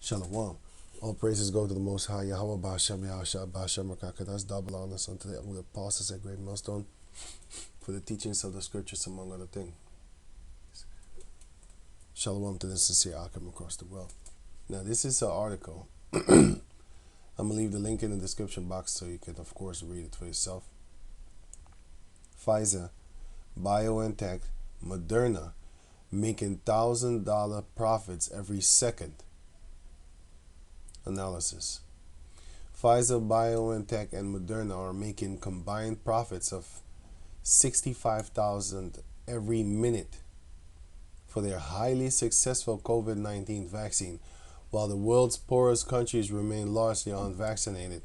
Shalom. All praises go to the Most High Yahweh Ba'Shem Yahshua Ba'Shem Rakaka. That's double honors unto the apostles at Great Millstone for the teachings of the scriptures, among other things. Shalom to the sincere Akim across the world. Now, this is an article. I'm going to leave the link in the description box so you can, of course, read it for yourself. Pfizer, BioNTech, Moderna making $1,000 profits every second. Analysis. Pfizer, BioNTech, and Moderna are making combined profits of $65,000 every minute for their highly successful COVID-19 vaccine, while the world's poorest countries remain largely unvaccinated.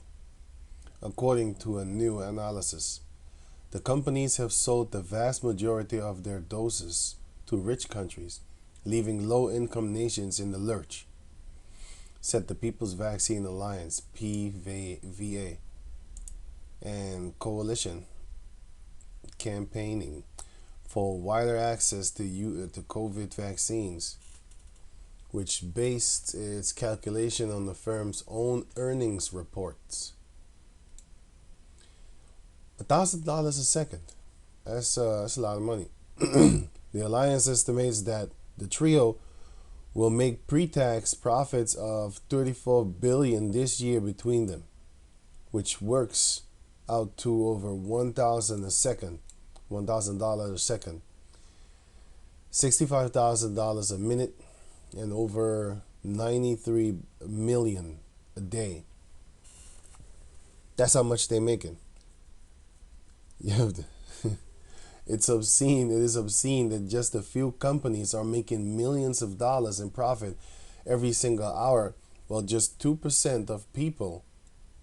According to a new analysis, the companies have sold the vast majority of their doses to rich countries, leaving low-income nations in the lurch, said the People's Vaccine Alliance, PVA, and coalition campaigning for wider access to COVID vaccines, which based its calculation on the firm's own earnings reports. $1,000 a second. That's a lot of money. The alliance estimates that the trio will make pre-tax profits of $34 billion this year between them, which works out to over $1,000 a second, $1,000 a second, $65,000 a minute, and over 93 million a day. That's how much they're making. You have to. It's obscene. It is obscene that just a few companies are making millions of dollars in profit every single hour, while just 2% of people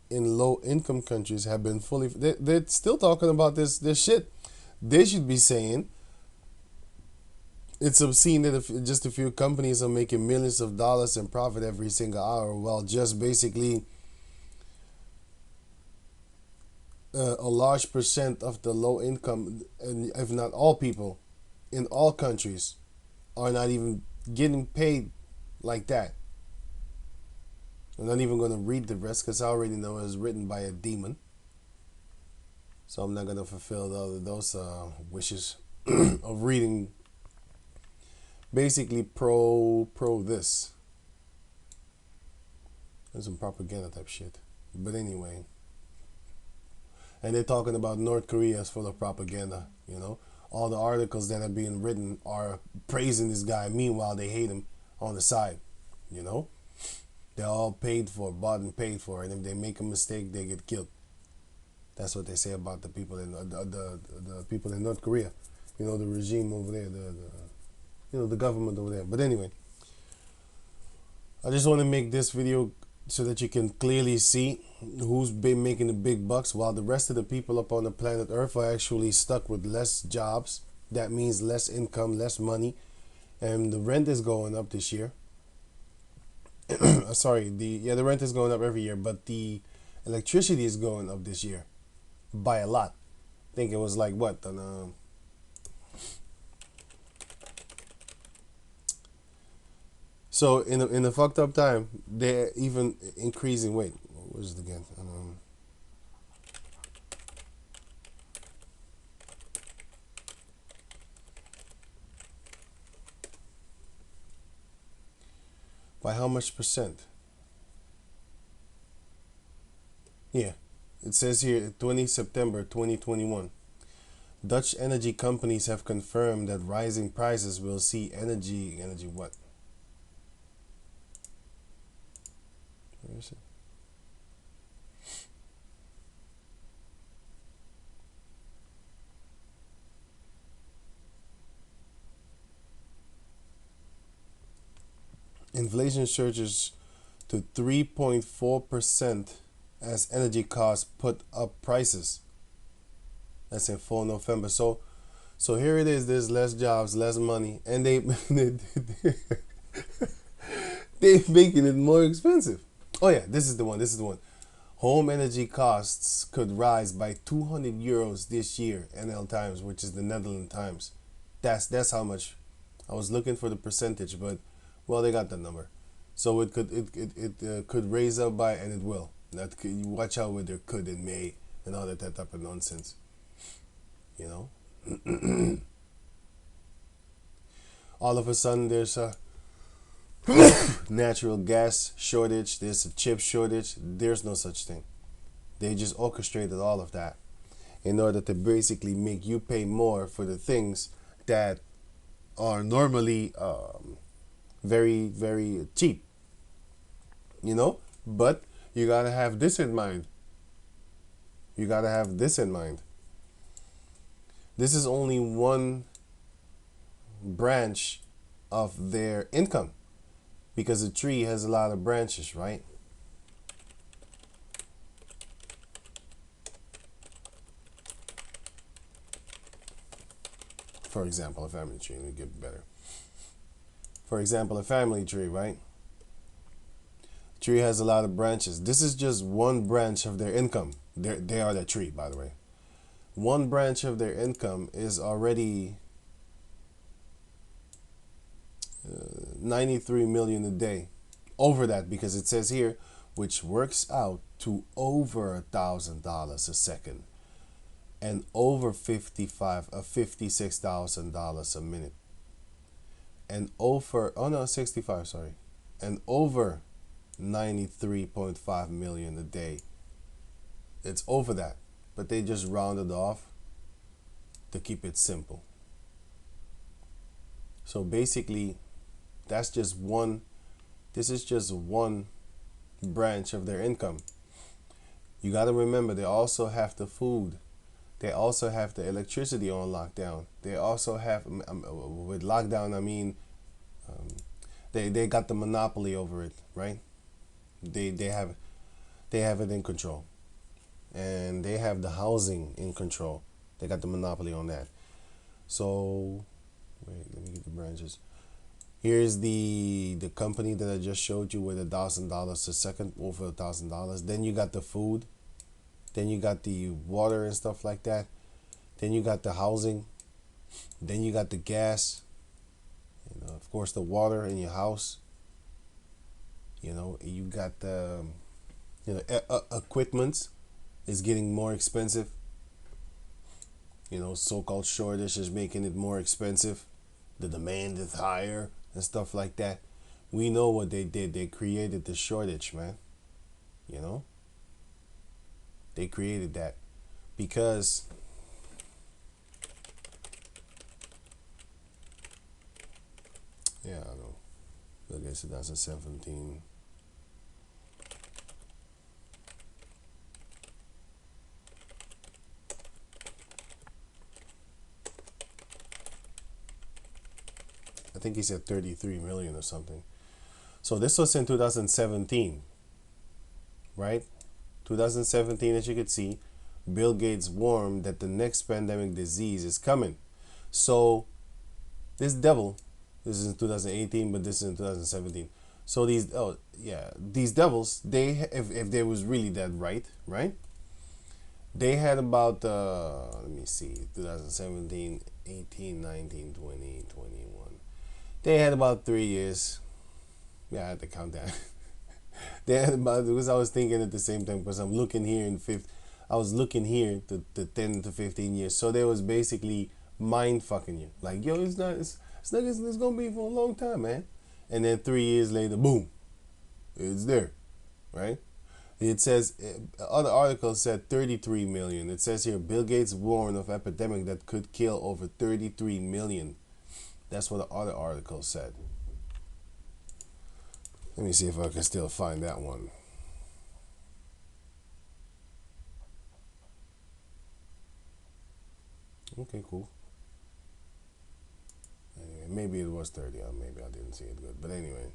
in low-income countries have been fully. They're still talking about this shit. They should be saying it's obscene that if just a few companies are making millions of dollars in profit every single hour, while just basically a large percent of the low income, and if not all people in all countries, are not even getting paid like that. I'm not even going to read the rest because I already know it's written by a demon. So I'm not going to fulfill those wishes of reading basically pro this. There's some propaganda type shit. But anyway. And they're talking about North Korea is full of propaganda, you know. All the articles that are being written are praising this guy. Meanwhile, they hate him on the side, you know. They're all paid for, bought and paid for. And if they make a mistake, they get killed. That's what they say about the people in the people in North Korea. You know, the regime over there, the government over there. But anyway, I just want to make this video so that you can clearly see who's been making the big bucks, while the rest of the people up on the planet Earth are actually stuck with less jobs. That means less income, less money, and the rent is going up this year. Sorry, the rent is going up every year, but the electricity is going up this year by a lot. I think it was like what on so in a fucked up time, they're even increasing. Wait, what was it again? By how much percent? Yeah, it says here 20 September 2021. Dutch energy companies have confirmed that rising prices will see energy what? Where is it? Inflation surges to 3.4% as energy costs put up prices. That's in full November. So here it is. There's less jobs, less money, and they're making it more expensive. Oh yeah, this is the one. This is the one. Home energy costs could rise by 200 euros this year. NL Times, which is the Netherlands Times. That's how much. I was looking for the percentage, but well, they got the number. So it could raise up by, and it will. That could, you watch out with their could and may and all that type of nonsense. You know, all of a sudden there's a natural gas shortage. There's a chip shortage. There's no such thing. They just orchestrated all of that in order to basically make you pay more for the things that are normally very, very cheap, you know? But you gotta have this in mind. You gotta have this in mind. This is only one branch of their income because a tree has a lot of branches, right? For example, a family tree, let me get better. For example, a family tree, right? Tree has a lot of branches. This is just one branch of their income. They are the tree, by the way. One branch of their income is already 93 million a day. Over that, because it says here, which works out to over $1,000 a second and over $56,000 a minute. And over, oh no, 65, sorry. And over 93.5 million a day. It's over that, but they just rounded off to keep it simple. So basically, that's just one, this is just one branch of their income. You got to remember, they also have the food. They also have the electricity on lockdown. They also have, with lockdown, I mean, they got the monopoly over it, right? They have it in control, and they have the housing in control. They got the monopoly on that. So, wait, let me get the branches. Here's the company that I just showed you with $1,000 a second, over $1,000. Then you got the food. Then you got the water and stuff like that. Then you got the housing. Then you got the gas. You know, of course, the water in your house. You know, you got the equipment is getting more expensive. You know, so-called shortage is making it more expensive. The demand is higher and stuff like that. We know what they did. They created the shortage, man. You know, they created that because yeah, I know. Look at 2017. I think he said 33 million or something. So this was in 2017, right? 2017, as you could see, Bill Gates warned that the next pandemic disease is coming. So this devil, this is in 2018, but this is in 2017. So these devils, they if they was really that right? They had about let me see, 2017, 18, 19, 20, 21. They had about 3 years. Yeah, I had to count that. They had about, because I was thinking at the same time, because I'm looking here in fifth, I was looking here to 10 to 15 years. So they was basically mind fucking you. Like, yo, it's gonna be for a long time, man. And then 3 years later, boom, it's there, right? It says, other articles said 33 million. It says here, Bill Gates warned of epidemic that could kill over 33 million. That's what the other article said. Let me see if I can still find that one. Okay, cool. Anyway, maybe it was 30. Maybe I didn't see it good. But anyway,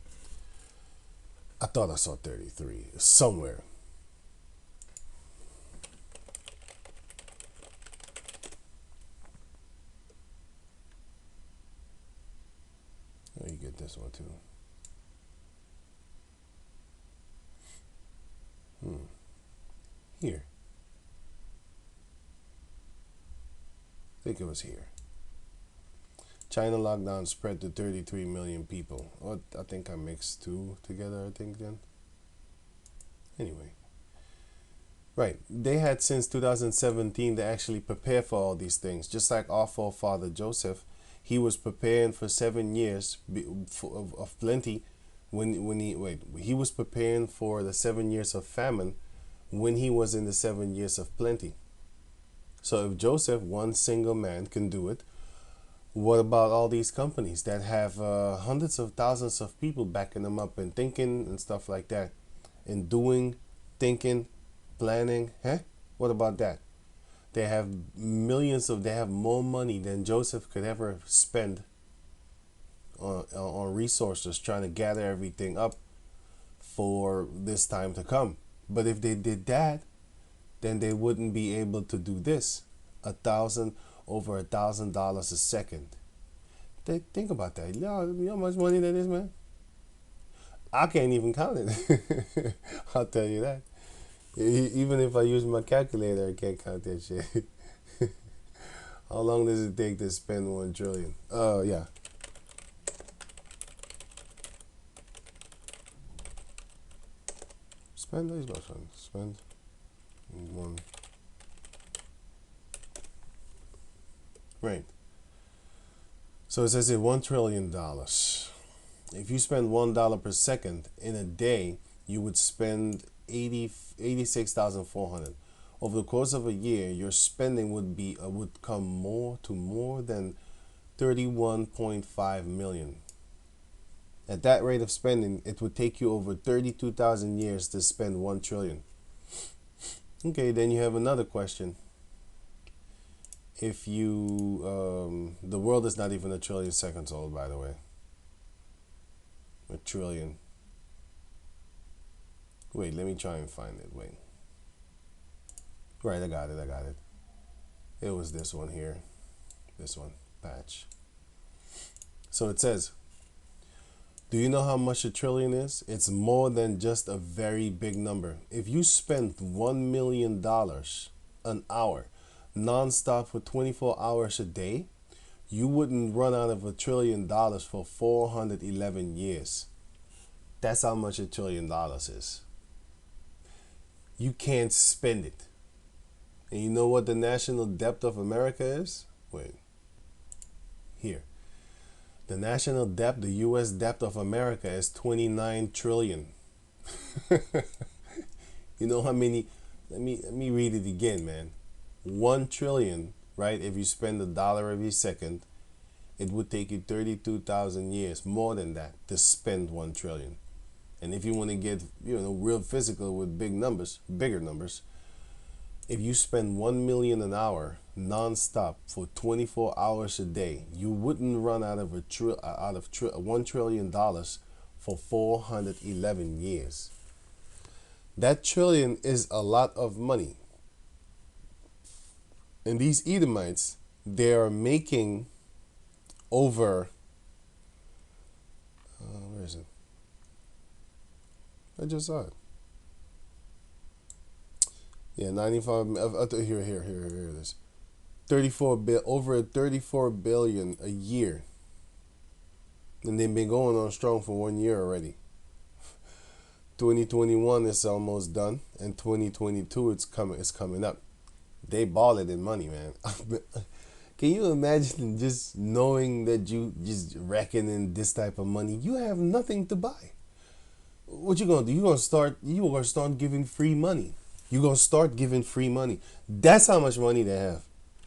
I thought I saw 33 somewhere. Oh, you get this one too. Here. I think it was here. China lockdown spread to 33 million people. Oh, I think I mixed two together, I think then. Anyway. Right. They had since 2017 to actually prepare for all these things. Just like our forefather Joseph, he was preparing for 7 years of plenty. He was preparing for the 7 years of famine when he was in the 7 years of plenty. So if Joseph, one single man, can do it, what about all these companies that have hundreds of thousands of people backing them up and thinking and stuff like that, and doing, thinking, planning? Huh? What about that? They have more money than Joseph could ever spend on resources trying to gather everything up for this time to come. But if they did that, then they wouldn't be able to do this. Over $1,000 a second. Think about that. You know how much money that is, man? I can't even count it. I'll tell you that. Even if I use my calculator, I can't count that shit. How long does it take to spend 1 trillion? Yeah. Spend these bucks on. Spend one. Right. So it says here $1 trillion. If you spend $1 per second in a day, you would spend 86,400. Over the course of a year, your spending would come more than 31.5 million. At that rate of spending, it would take you over 32,000 years to spend 1 trillion. Okay, then you have another question. If you, the world is not even 1 trillion seconds old, by the way. 1 trillion. Wait, let me try and find it. Wait. Right, I got it. It was this one here. This one, patch. So it says, do you know how much 1 trillion is? It's more than just a very big number. If you spent $1 million an hour non-stop for 24 hours a day, you wouldn't run out of $1 trillion for 411 years. That's how much $1 trillion is. You can't spend it. And you know what the national debt of America is? Wait. Here. The national debt, the US debt of America is 29 trillion. You know how many? Let me read it again, man. 1 trillion, right? If you spend $1 every second, it would take you 32,000 years, more than that, to spend 1 trillion. And if you want to get, real physical with bigger numbers, if you spend 1 million an hour non-stop for 24 hours a day, you wouldn't run out of $1 trillion for 411 years. That trillion is a lot of money. And these Edomites, they are making over, where is it? I just saw it. Yeah, 95. Here it is. Over 34 billion a year, and they've been going on strong for 1 year already. 2021 is almost done, and 2022 it's coming up. They ball it in money, man. Can you imagine just knowing that you just reckon in this type of money? You have nothing to buy. What you gonna do? You gonna start giving free money. You're going to start giving free money. That's how much money they have.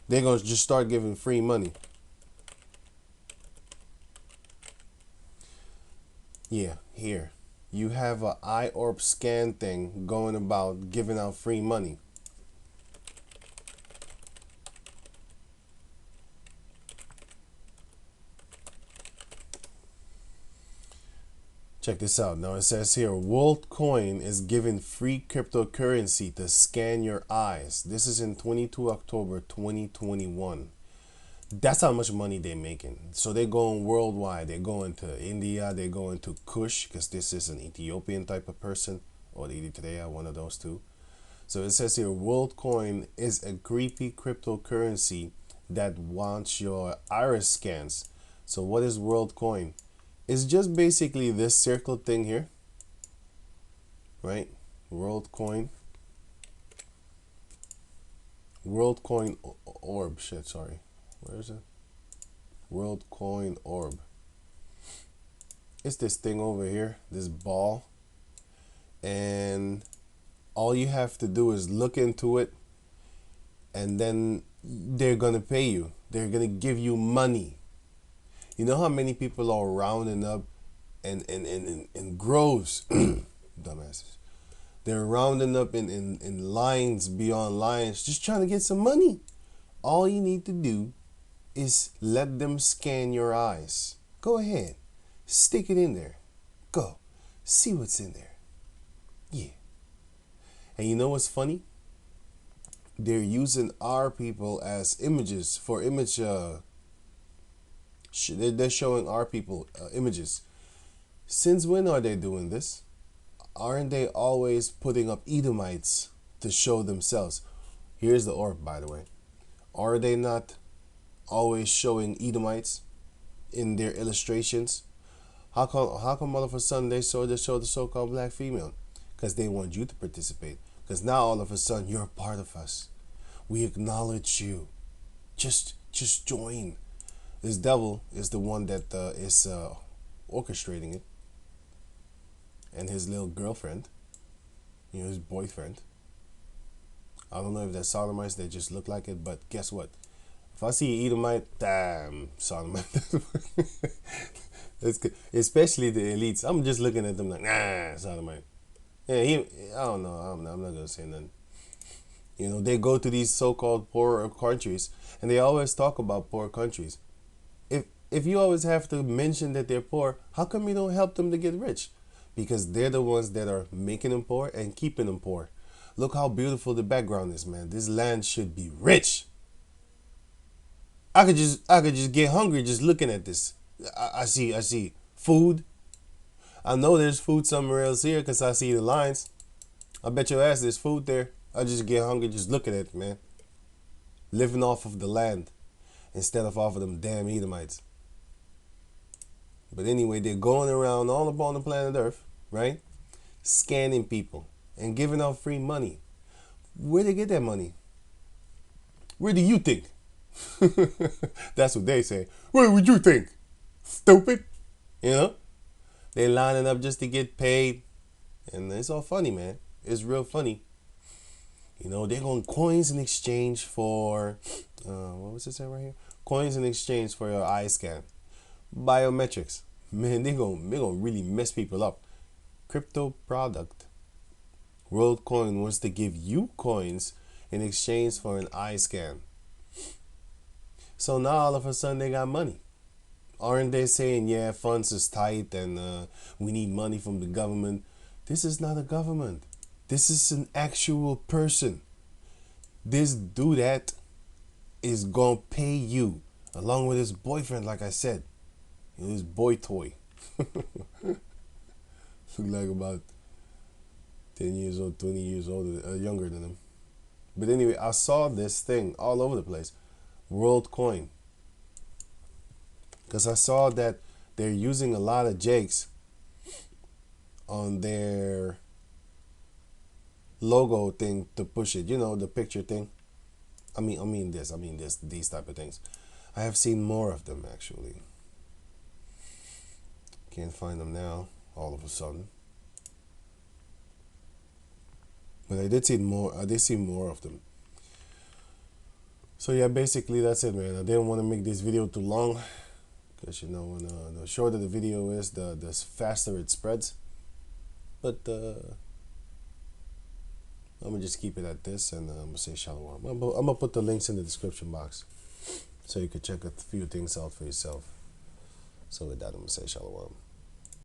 They're going to just start giving free money. Yeah, here. You have a orb scan thing going about giving out free money. Check this out. Now it says here, Worldcoin is giving free cryptocurrency to scan your eyes. This is in 22 October 2021. That's how much money they're making. So they're going worldwide. They're going to India. They're going to Kush, because this is an Ethiopian type of person, or Eritrea, one of those two. So it says here, Worldcoin is a creepy cryptocurrency that wants your iris scans So what is Worldcoin? It's just basically this circle thing here, right? Worldcoin. Worldcoin orb. Shit, sorry. Where is it? Worldcoin orb. It's this thing over here, this ball. And all you have to do is look into it, and then they're gonna pay you. They're gonna give you money. You know how many people are rounding up in groves, dumbasses. They're rounding up in lines beyond lines, just trying to get some money. All you need to do is let them scan your eyes. Go ahead, stick it in there. Go, see what's in there. Yeah. And you know what's funny? They're using our people as images for image. They're showing our people images. Since when are they doing this? Aren't they always putting up Edomites to show themselves? Here's the orb, by the way. Are they not always showing Edomites in their illustrations? How come all of a sudden they show the so-called black female? Because they want you to participate. Because now all of a sudden you're a part of us. We acknowledge you. Just join. This devil is the one that is orchestrating it. And his little girlfriend, his boyfriend. I don't know if they're sodomites, they just look like it, but guess what? If I see Edomite, damn, sodomite. That's good. Especially the elites. I'm just looking at them like, nah, sodomite. Yeah, I don't know. I'm not going to say nothing. They go to these so-called poor countries, and they always talk about poor countries. If you always have to mention that they're poor, how come you don't help them to get rich? Because they're the ones that are making them poor and keeping them poor. Look how beautiful the background is, man. This land should be rich. I could just get hungry just looking at this. I see food. I know there's food somewhere else here because I see the lines. I bet your ass there's food there. I just get hungry just looking at it, man. Living off of the land instead of off of them damn Edomites. But anyway, they're going around all upon the planet Earth, right? Scanning people and giving out free money. Where they get that money? Where do you think? That's what they say. Where would you think? Stupid. They're lining up just to get paid. And it's all funny, man. It's real funny. They're going coins in exchange for, what was it say right here? Coins in exchange for your eye scan. Biometrics. Man, they're gonna really mess people up. Crypto product. Worldcoin wants to give you coins in exchange for an eye scan. So now all of a sudden they got money. Aren't they saying, yeah, funds is tight and we need money from the government? This is not a government. This is an actual person. This dude is gonna pay you along with his boyfriend, like I said. His boy toy. Look like about 10 years old, 20 years older, younger than him. But anyway, I saw this thing all over the place. Worldcoin. Because I saw that they're using a lot of jakes on their logo thing to push it. The picture thing. I mean these type of things. I have seen more of them actually. Can't find them now, all of a sudden. But I did see more of them. So yeah, basically that's it, man. I didn't want to make this video too long. Because when the shorter the video is, the faster it spreads. But I'm going to just keep it at this, and I'm going to say shalom. I'm going to put the links in the description box so you can check a few things out for yourself. So with that, I'm going to say shalom.